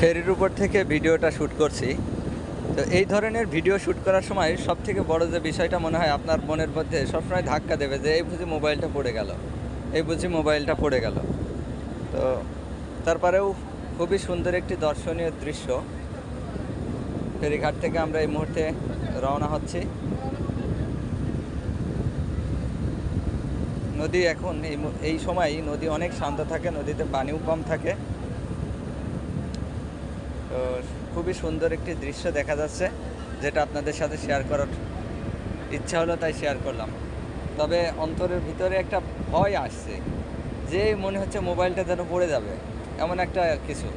ফেরির উপর থেকে ভিডিওটা শ্যুট করছি। তো এই ধরনের ভিডিও শ্যুট করার সময় সবথেকে বড় যে বিষয়টা মনে হয় আপনার মনের মধ্যে সবসময় ধাক্কা দেবে যে এই বুঝি মোবাইলটা পড়ে গেল, এই বুঝি মোবাইলটা পড়ে গেল। তো তারপরেও খুবই সুন্দর একটি দর্শনীয় দৃশ্য। ফেরিঘাট থেকে আমরা এই মুহূর্তে রওনা হচ্ছি। নদী এখন এই সময় নদী অনেক শান্ত থাকে, নদীতে পানিও কম থাকে। তো খুবই সুন্দর একটি দৃশ্য দেখা যাচ্ছে, যেটা আপনাদের সাথে শেয়ার করার ইচ্ছা হলো তাই শেয়ার করলাম। তবে অন্তরের ভিতরে একটা ভয় আসছে যে মনে হচ্ছে মোবাইলটা যেন পড়ে যাবে, এমন একটা কিছু।